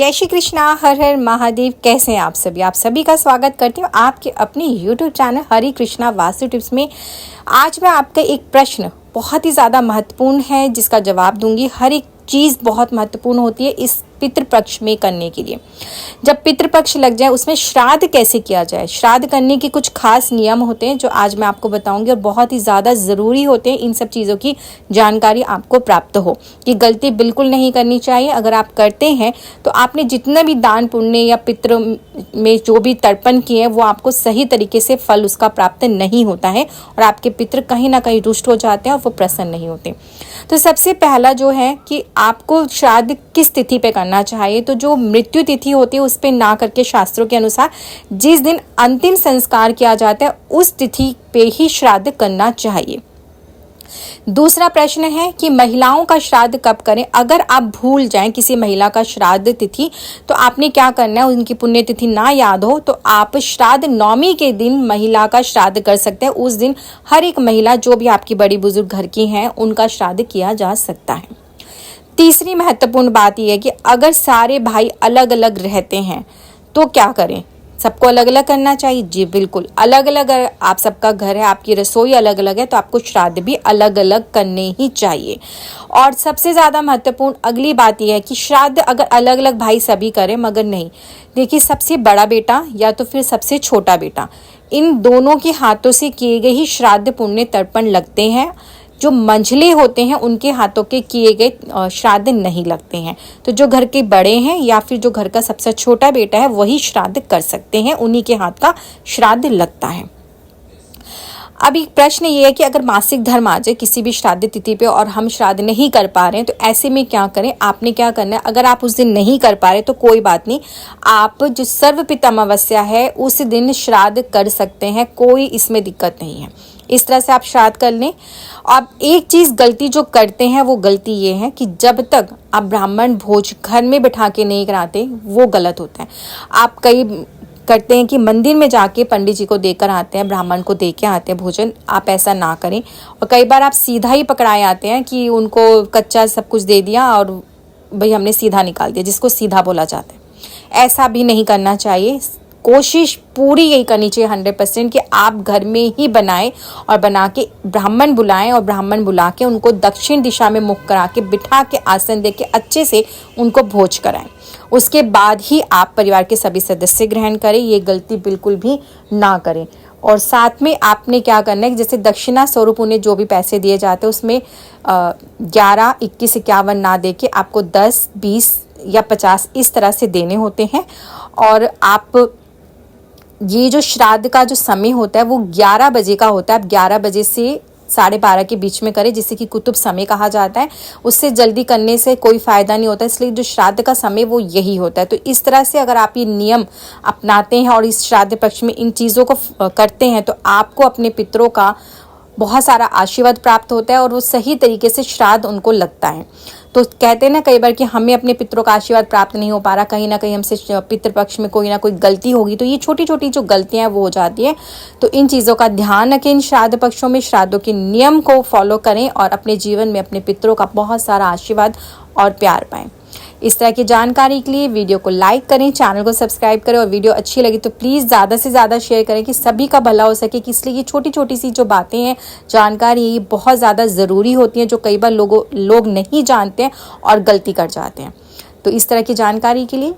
जय श्री कृष्णा, हर हर महादेव। कैसे हैं आप सभी का स्वागत करती हूँ आपके अपने YouTube चैनल हरे कृष्णा वास्तु टिप्स में। आज मैं आपका एक प्रश्न बहुत ही ज़्यादा महत्वपूर्ण है जिसका जवाब दूंगी। हर एक चीज़ बहुत महत्वपूर्ण होती है इस पितृपक्ष में करने के लिए। जब पितृपक्ष लग जाए उसमें श्राद्ध कैसे किया जाए, श्राद्ध करने के कुछ खास नियम होते हैं जो आज मैं आपको बताऊंगी और बहुत ही ज़्यादा ज़रूरी होते हैं। इन सब चीज़ों की जानकारी आपको प्राप्त हो। ये गलती बिल्कुल नहीं करनी चाहिए। अगर आप करते हैं तो आपने जितना भी दान पुण्य या पितृ में जो भी तर्पण किए हैं वो आपको सही तरीके से फल उसका प्राप्त नहीं होता है और आपके पितृ कहीं ना कहीं रुष्ट हो जाते हैं और वो प्रसन्न नहीं होते। तो सबसे पहला जो है कि आपको श्राद्ध किस तिथि पे करना चाहिए। तो जो मृत्यु तिथि होती है उस पे ना करके शास्त्रों के अनुसार जिस दिन अंतिम संस्कार किया जाता है उस तिथि पे ही श्राद्ध करना चाहिए। दूसरा प्रश्न है कि महिलाओं का श्राद्ध कब करें। अगर आप भूल जाएं किसी महिला का श्राद्ध तिथि तो आपने क्या करना है, उनकी पुण्य तिथि ना याद हो तो आप श्राद्ध नवमी के दिन महिला का श्राद्ध कर सकते हैं। उस दिन हर एक महिला जो भी आपकी बड़ी बुजुर्ग घर की हैं उनका श्राद्ध किया जा सकता है। तीसरी महत्वपूर्ण बात यह है कि अगर सारे भाई अलग अलग रहते हैं तो क्या करें, सबको अलग अलग करना चाहिए। जी बिल्कुल, अलग अलग आप सबका घर है, आपकी रसोई अलग अलग है तो आपको श्राद्ध भी अलग अलग करने ही चाहिए। और सबसे ज़्यादा महत्वपूर्ण अगली बात यह है कि श्राद्ध अगर अलग अलग भाई सभी करें मगर नहीं, देखिए सबसे बड़ा बेटा या तो फिर सबसे छोटा बेटा, इन दोनों के हाथों से किए गए ही श्राद्ध पुण्य तर्पण लगते हैं। जो मंझले होते हैं उनके हाथों के किए गए श्राद्ध नहीं लगते हैं। तो जो घर के बड़े हैं या फिर जो घर का सबसे छोटा बेटा है वही श्राद्ध कर सकते हैं, उन्हीं के हाथ का श्राद्ध लगता है। अब एक प्रश्न ये है कि अगर मासिक धर्म आ जाए किसी भी श्राद्ध तिथि पे और हम श्राद्ध नहीं कर पा रहे हैं तो ऐसे में क्या करें। आपने क्या करना है, अगर आप उस दिन नहीं कर पा रहे तो कोई बात नहीं, आप जो सर्वपित अमावस्या है उस दिन श्राद्ध कर सकते हैं, कोई इसमें दिक्कत नहीं है। इस तरह से आप श्राद्ध कर लें। अब एक चीज़ गलती जो करते हैं वो गलती ये है कि जब तक आप ब्राह्मण भोज घर में बिठा के नहीं कराते वो गलत होता है। आप कई करते हैं कि मंदिर में जाके पंडित जी को देकर आते हैं, ब्राह्मण को दे के आते हैं भोजन। आप ऐसा ना करें। और कई बार आप सीधा ही पकड़ाए आते हैं कि उनको कच्चा सब कुछ दे दिया और भाई हमने सीधा निकाल दिया, जिसको सीधा बोला जाता है। ऐसा भी नहीं करना चाहिए। कोशिश पूरी यही करनी चाहिए 100% कि आप घर में ही बनाएं और बना के ब्राह्मण बुलाएं और ब्राह्मण बुला के उनको दक्षिण दिशा में मुख करा के बिठा के आसन दे के अच्छे से उनको भोज कराएं। उसके बाद ही आप परिवार के सभी सदस्य ग्रहण करें। ये गलती बिल्कुल भी ना करें। और साथ में आपने क्या करना है, जैसे दक्षिणा स्वरूप उन्हें जो भी पैसे दिए जाते हैं उसमें 11, 21, 51 ना दे के आपको 10, 20 या 50 इस तरह से देने होते हैं। और आप ये जो श्राद्ध का जो समय होता है वो 11 बजे का होता है। आप 11 बजे से 12:30 के बीच में करें, जिसे कि कुतुब समय कहा जाता है। उससे जल्दी करने से कोई फ़ायदा नहीं होता, इसलिए जो श्राद्ध का समय वो यही होता है। तो इस तरह से अगर आप ये नियम अपनाते हैं और इस श्राद्ध पक्ष में इन चीज़ों को करते हैं तो आपको अपने पितरों का बहुत सारा आशीर्वाद प्राप्त होता है और वो सही तरीके से श्राद्ध उनको लगता है। तो कहते हैं ना कई बार कि हमें अपने पितरों का आशीर्वाद प्राप्त नहीं हो पा रहा, कहीं ना कहीं हमसे पितृपक्ष में कोई ना कोई गलती होगी। तो ये छोटी छोटी जो गलतियां हैं वो हो जाती है। तो इन चीज़ों का ध्यान रखें। इन श्राद्ध पक्षों में श्राद्धों के नियम को फॉलो करें और अपने जीवन में अपने पितरों का बहुत सारा आशीर्वाद और प्यार पाएं। इस तरह की जानकारी के लिए वीडियो को लाइक करें, चैनल को सब्सक्राइब करें और वीडियो अच्छी लगी तो प्लीज़ ज़्यादा से ज़्यादा शेयर करें कि सभी का भला हो सके। कि इसलिए ये छोटी छोटी सी जो बातें हैं, जानकारी ये बहुत ज़्यादा ज़रूरी होती हैं जो कई बार लोग नहीं जानते हैं और गलती कर जाते हैं। तो इस तरह की जानकारी के लिए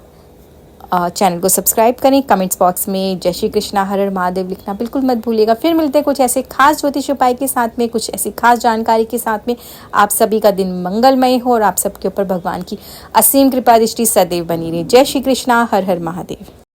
चैनल को सब्सक्राइब करें। कमेंट्स बॉक्स में जय श्री कृष्णा हर हर महादेव लिखना बिल्कुल मत भूलिएगा। फिर मिलते हैं कुछ ऐसे खास ज्योतिष उपाय के साथ में, कुछ ऐसी खास जानकारी के साथ में। आप सभी का दिन मंगलमय हो और आप सबके ऊपर भगवान की असीम कृपा दृष्टि सदैव बनी रहे। जय श्री कृष्णा हर हर महादेव।